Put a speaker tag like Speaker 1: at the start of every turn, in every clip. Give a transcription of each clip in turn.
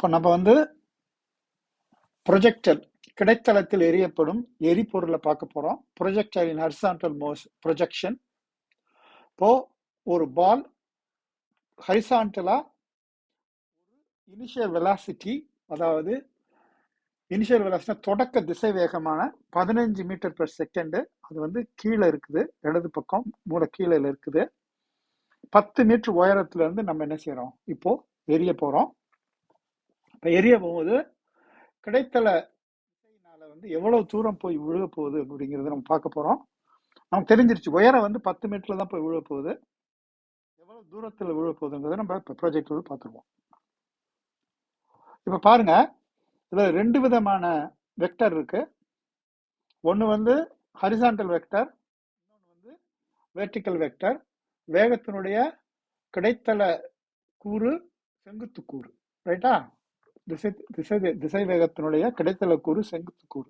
Speaker 1: இப்போ நம்ம வந்து ப்ரொஜெக்டர் கிடைத்தளத்தில் எரியப்படும் எரிபொருளை பார்க்க போறோம். ப்ரொஜெக்டரின் ஹரிசான்டல் ப்ரொஜெக்ஷன். இப்போ ஒரு பால் ஹரிசான்டலா இனிஷியல் வெலாசிட்டி, அதாவது இனிஷியல் வெலாசிட்டி தொடக்க திசை வேகமான 15 மீட்டர் பெர் செகண்ட். அது வந்து கீழே இருக்குது, இடது பக்கம் மூல கீழே இருக்குது. 10 மீட்டர் உயரத்துல இருந்து நம்ம என்ன செய்யறோம், இப்போ எரிய போறோம். இப்போ எரிய போகும்போது கிடைத்தள திசையினால வந்து எவ்வளவு தூரம் போய் விழுக போகுது அப்படிங்கிறத நம்ம பார்க்க போறோம். நமக்கு தெரிஞ்சிருச்சு, உயரம் வந்து 10 மீட்டர்ல தான் போய் விழ போகுது. எவ்வளவு தூரத்துல விழ போகுதுங்கிறத நம்ம இப்போ ப்ராஜெக்ட் பார்த்துருவோம். இப்ப பாருங்க, இதுல 2 விதமான வெக்டர் இருக்கு. ஒன்னு வந்து ஹரிசான்டல் வெக்டர், இன்னொன்னு வந்து வெர்டிக்கல் வெக்டர். வேகத்தினுடைய கிடைத்தள கூறு செங்குத்து கூறு, ரைட்டா? திசை திசை திசை வேகத்தினுடைய கிடைத்தள கூறு செங்குத்து கூறு.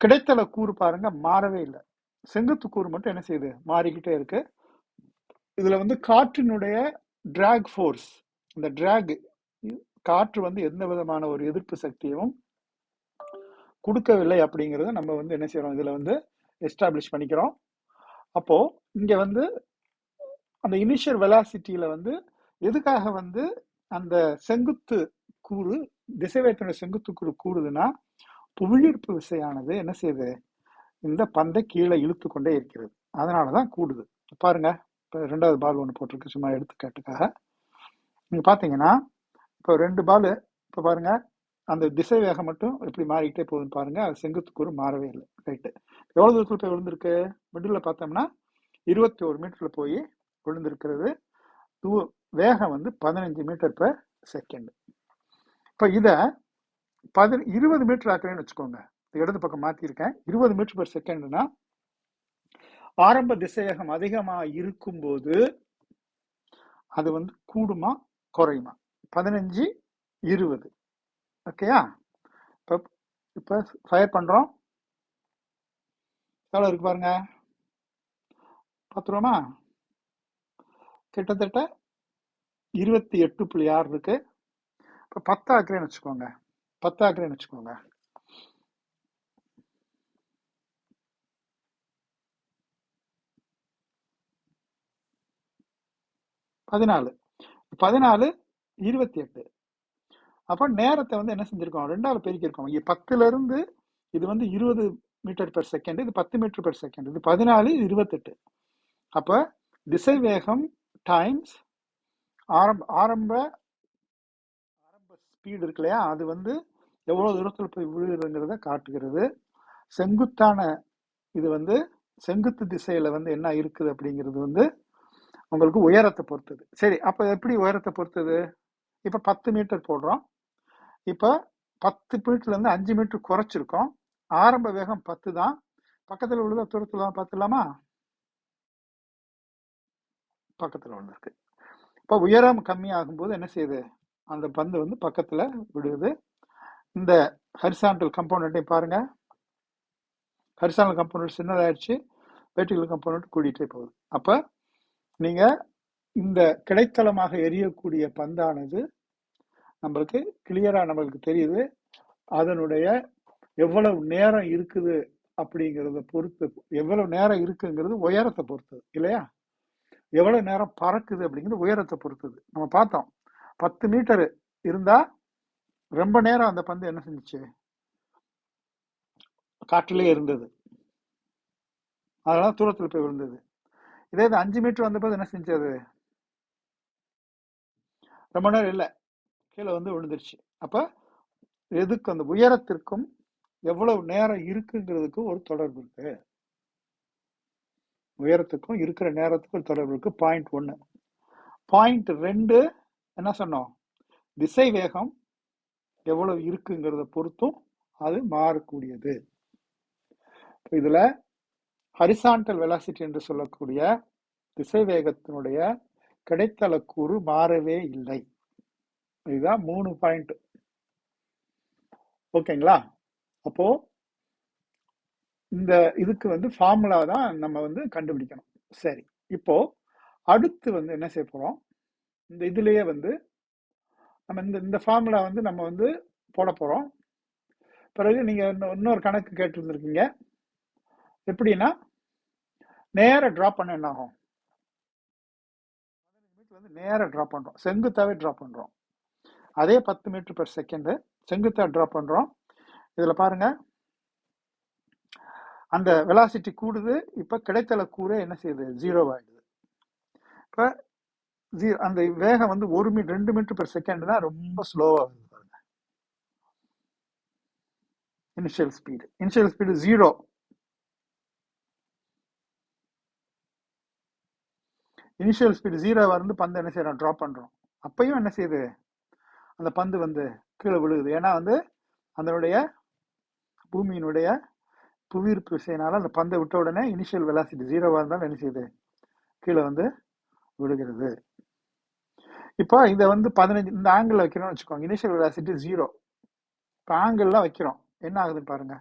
Speaker 1: கிடைத்தள கூறு பாருங்க மாறவே இல்லை, செங்குத்து கூறு மட்டும் என்ன செய்யுது, மாறிக்கிட்டே இருக்கு. இதுல வந்து காற்றினுடைய டிராக் ஃபோர்ஸ், இந்த டிராக் காற்று வந்து எந்த விதமான ஒரு எதிர்ப்பு சக்தியும் கொடுக்கவில்லை அப்படிங்கறத நம்ம வந்து என்ன செய்யறோம், இதுல வந்து எஸ்டாப்ளிஷ் பண்ணிக்கிறோம். அப்போ இங்க வந்து அந்த இனிஷியல் வெலாசிட்டியில வந்து எதுக்காக வந்து அந்த செங்குத்து கூறு திசைவேகத்தினுடைய செங்குத்து கூறு கூடுதுன்னா, புவியீர்ப்பு விசையானது என்ன செய்யுது, இந்த பந்தை கீழே இழுத்து கொண்டே இருக்கிறது, அதனாலதான் கூடுது. பாருங்க, இப்போ 2வது பால் ஒன்று போட்டிருக்கு, சும்மா எடுத்துக்காட்டுக்காக. நீங்க பாத்தீங்கன்னா இப்போ 2 பால், இப்போ பாருங்க அந்த திசை வேகம் மட்டும் எப்படி மாறிக்கிட்டே போகுதுன்னு பாருங்க. அது செங்குத்து கூறு மாறவே இல்லை, ரைட்டு. எவ்வளவு தூரத்துல போய் விழுந்திருக்கு, மிடில் பார்த்தோம்னா 21 மீட்டர்ல போய் விழுந்திருக்கிறது. வேகம் வந்து 15 மீட்டர் பெர் செகண்ட். இப்போ இதை 20 மீட்டர் ஆக்குறேன்னு வச்சுக்கோங்க. இடது பக்கம் மாத்திருக்கேன். 20 மீட்டர் பெர் செகண்ட்னா ஆரம்ப திசைவேகம் அதிகமா இருக்கும்போது அது வந்து கூடுமா குறையுமா? 15, 20. ஓகேயா? இப்ப ஃபயர் பண்றோம். எவ்வளவு இருக்கு பாருங்க, பார்த்துருவோமா? கிட்டத்தட்ட 28.6 இருக்கு. இப்ப 10 ஆக்குறேன்னு வச்சுக்கோங்க, 10 ஆக்குறேன்னு வச்சுக்கோங்க. பதினாலு 28. அப்ப நேரத்தை வந்து என்ன செஞ்சிருக்கோம், 2ஆல பெருக்கிருக்கோம். 10ல இருந்து இது வந்து 20 மீட்டர் பெர் செகண்ட், இது 10 மீட்டர் பெர் செகண்ட், இது 14, இது 28. அப்ப திசை வேகம் டைம்ஸ் ஆரம்ப ஸ்பீடு இருக்கு இல்லையா, அது வந்து எவ்வளவு தூரத்துல போய் விழுகிறதுங்கிறத காட்டுகிறது. செங்குத்தான இது வந்து செங்குத்து திசையில வந்து என்ன இருக்குது அப்படிங்கிறது வந்து உங்களுக்கு உயரத்தை பொறுத்தது. சரி, அப்ப எப்படி உயரத்தை பொறுத்தது? இப்ப 10 மீட்டர் போடுறோம். இப்ப 10 மீட்டர்ல இருந்து 5 மீட்டர் குறைச்சிருக்கோம். ஆரம்ப வேகம் 10 தான். பக்கத்துல விழுத தூரத்துல பார்த்துலாமா? பக்கத்துல விழுந்திருக்கு. இப்ப உயரம் கம்மி ஆகும்போது என்ன செய்யுது, அந்த பந்து வந்து பக்கத்துல விடுது. இந்த ஹரிசான்டல் கம்போனண்ட்டையும் பாருங்க, ஹரிசான்டல் கம்போனண்ட் சின்னதாயிடுச்சு, வெர்டிகல் கம்போனண்ட் கூடிட்டே போகுது. அப்ப நீங்க இந்த கிடைத்தளமாக எரியக்கூடிய பந்தானது நம்மளுக்கு கிளியரா நம்மளுக்கு தெரியுது. அதனுடைய எவ்வளவு நேரம் இருக்குது அப்படிங்கிறத பொறுத்து, எவ்வளவு நேரம் இருக்குங்கிறது உயரத்தை பொறுத்தது இல்லையா? எவ்வளவு நேரம் பறக்குது அப்படிங்கிறது உயரத்தை பொறுத்தது. நம்ம பார்த்தோம், 10 மீட்டர் இருந்தா ரொம்ப நேரம் அந்த பந்து என்ன செஞ்சுச்சு, காற்றிலே இருந்தது, அதனால தூரத்தில் போய் விழுந்தது. இதே 5 மீட்டர் வந்தபோது என்ன செஞ்சது, ரொம்ப நேரம் இல்லை, கீழே வந்து விழுந்துருச்சு. அப்ப எதுக்கு, அந்த உயரத்திற்கும் எவ்வளவு நேரம் இருக்குங்கிறதுக்கு ஒரு தொடர்பு இருக்கு. உயரத்துக்கும் இருக்கிற நேரத்துக்கும் தொடர்பு இருக்கு. பாயிண்ட் 1. பாயிண்ட் 2 என்ன சொன்னோம், திசை வேகம் எவ்வளவு இருக்குங்கிறத பொறுத்தும் அது மாறக்கூடியது. இதுல ஹரிசான்டல் வெலாசிட்டி என்று சொல்லக்கூடிய திசை வேகத்தினுடைய கிடைத்தள கூறு மாறவே இல்லை. இதுதான் 3 பாயிண்ட். ஓகேங்களா? அப்போ இந்த இதுக்கு வந்து ஃபார்முலா தான் நம்ம வந்து கண்டுபிடிக்கணும். சரி, இப்போ அடுத்து வந்து என்ன செய்ய போறோம், இந்த இதுலயே வந்து நம்ம இந்த ஃபார்முலா வந்து நம்ம வந்து போட போகிறோம். பிறகு நீங்கள் இன்னொரு கணக்கு கேட்டுருந்துருக்கீங்க. எப்படின்னா நேராக ட்ராப் பண்ண என்ன ஆகும், வந்து நேராக ட்ராப் பண்ணுறோம், செங்குத்தாவே ட்ராப் பண்ணுறோம். அதே 10 மீட்டர் பெர் செகண்டு செங்குத்தா ட்ராப் பண்ணுறோம். இதில் பாருங்க, அந்த வெலாசிட்டி கூடுது. இப்போ கிடைத்தல கூறு என்ன செய்யுது, 0 ஆகிடுது. இப்போ அந்த வேகம் வந்து 1 மீட்டர் 2 மீட்டர் பெர் செகண்ட் தான் ரொம்ப ஸ்லோவாக வருது பாருங்க. Initial speed 0. இனிஷியல் ஸ்பீடு 0 வந்து பந்து என்ன செய்யறோம், ட்ராப் பண்றோம். அப்பயும் என்ன செய்யுது, அந்த பந்து வந்து கீழே விழுகுது. ஏன்னா வந்து அதனுடைய பூமியினுடைய புவியீர்ப்பு விசையினால அந்த பந்தை விட்ட உடனே இனிஷியல் வெலாசிட்டி 0 இருந்தாலும் என்ன செய்யுது, கீழே வந்து விழுகிறது. இப்போ இதை வந்து 15 இந்த ஆங்கிள் வைக்கிறோம்னு வச்சுக்கோங்க. Initial velocity 0. இப்போ ஆங்கிள்லாம் வைக்கிறோம், என்ன ஆகுதுன்னு பாருங்க.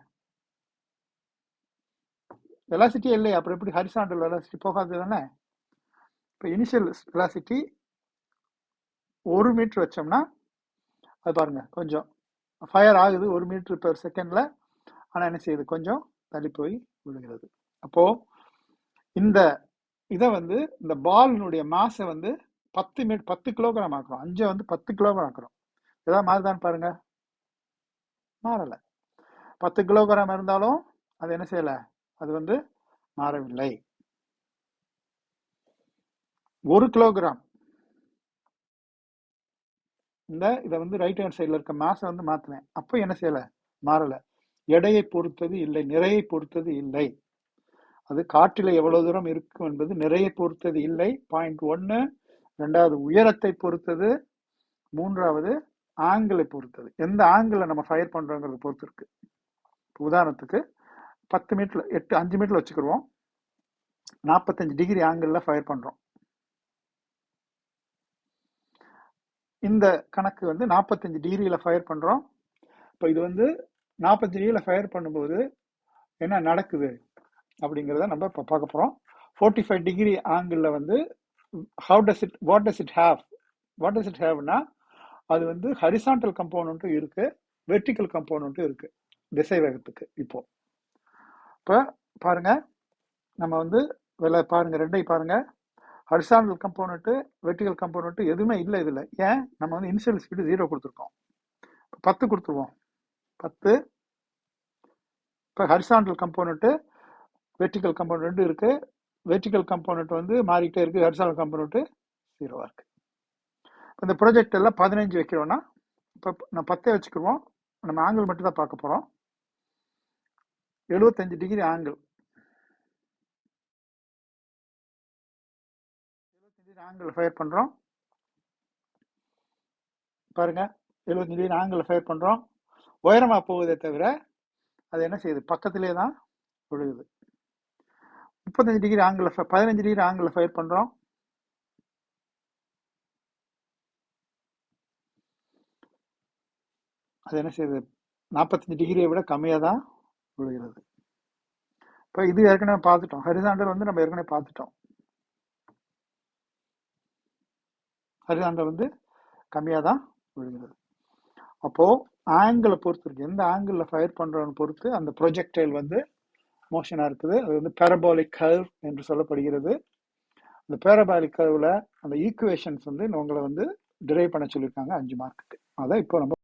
Speaker 1: வெலாசிட்டியே இல்லை, அப்புறம் எப்படி ஹரிசாண்டல் வெலாசிட்டி போகாது தானே. இப்போ இனிஷியல் வெலாசிட்டி 1 மீட்டர் வச்சோம்னா அது பாருங்க கொஞ்சம் ஃபயர் ஆகுது 1 மீட்டர் பெர் செகண்ட்ல. ஆனால் என்ன செய்யுது, கொஞ்சம் தள்ளி போய் விழுகிறது. அப்போ இந்த இதை வந்து இந்த பாலினுடைய மாசை வந்து 10 கிலோகிராம் ஆக்குறோம். 5 வந்து 10 கிலோகிராம் ஆக்குறோம். ஏதாவது மாறுதான்னு பாருங்க, மாறல. 10 கிலோகிராம் இருந்தாலும் அது என்ன செய்யல, அது வந்து மாறவில்லை. 1 கிலோகிராம் இதை வந்து ரைட் ஹேண்ட் சைடில் இருக்க மாசை வந்து மாத்தினேன். அப்போ என்ன செய்யல, மாறல. எடையை பொறுத்தது இல்லை, நிறையை பொறுத்தது இல்லை. அது காற்றில எவ்வளவு தூரம் இருக்கும் என்பது நிறையை பொறுத்தது இல்லை. பாயிண்ட் 1. 2வது உயரத்தை பொறுத்தது. 3வது ஆங்கிளை பொறுத்தது. எந்த ஆங்கிள் நம்ம ஃபயர் பண்றோங்கிறத பொறுத்து இருக்கு. உதாரணத்துக்கு 10 மீட்டர் 5 மீட்டர் வச்சுக்கிடுவோம். 45 டிகிரி ஆங்கிள் ஃபயர் பண்றோம். இந்த கணக்கு வந்து 45 டிகிரியில ஃபயர் பண்றோம். இப்போ இது வந்து 45 டிகிரியில ஃபயர் பண்ணும்போது என்ன நடக்குது அப்படிங்கிறத நம்ம இப்போ பார்க்க போறோம். 45 டிகிரி ஆங்கிள் வந்து வாட் டஸ் இட் ஹேவ்னா அது வந்து ஹரிசாண்டல் கம்போனன்ட்டும் இருக்கு, வெர்டிக்கல் கம்போனன்ட்டும் இருக்கு திசை வேகத்துக்கு. இப்போ பாருங்க, நம்ம வந்து பாருங்க, ரெண்டையும் பாருங்க. ஹரிசாண்டல் கம்போனன்ட் வெர்டிக்கல் கம்போனன்ட் எதுவுமே இல்லை இதுல. ஏன், நம்ம வந்து இனிஷியல் ஸ்பீடு 0 கொடுத்துருக்கோம். 10 கொடுத்துருவோம். 10. இப்போ ஹரிசாண்டல் கம்போனன்ட் வெர்டிக்கல் கம்போனன்ட் 2 இருக்கு. வெர்டிக்கல் கம்போனன்ட் வந்து மாறிக்கிட்டே இருக்கு, ஹரிசாண்டல் கம்போனன்ட் 0 இருக்கு. இந்த ப்ராஜெக்ட் எல்லாம் 15 வைக்கிறோம்னா, இப்போ நான் 10 வச்சுக்கிடுவோம். நம்ம ஆங்கிள் மட்டும் தான் பார்க்க போறோம். 75 degree angle, 75 degree angle fire பண்றோம். பாருங்க, 75 டிகிரி ஆங்கிள் ஃபயர் பண்றோம். உயரமா போகுதே தவிர அது என்ன செய்யுது, பக்கத்திலே தான் விழுகுது. 35 degree angle 15 degree angle fire பண்றோம். அது என்ன செய்யுது, 45 டிகிரியை விட கம்மியாக தான் விழுகிறது. இப்போ இது ஏற்கனவே பார்த்துட்டோம். ஹரிசாண்டல் வந்து நம்ம ஏற்கனவே பார்த்துட்டோம். ஹரிசாண்டல் வந்து கம்மியாக தான் விழுகிறது. அப்போ ஆங்கிளை பொறுத்து இருக்கு, எந்த ஆங்கிள் ஃபயர் பண்றோன்னு பொறுத்து அந்த ப்ரொஜெக்டைல் வந்து மோஷனா இருக்குது. அது வந்து பேரபாலிக் கர்வ் என்று சொல்லப்படுகிறது. அந்த பேரபாலிக் கர்வ்ல அந்த ஈக்குவேஷன்ஸ் வந்து உங்களை வந்து டிரைவ் பண்ண சொல்லியிருக்காங்க 5 மார்க்குக்கு. அதை இப்போ நம்ம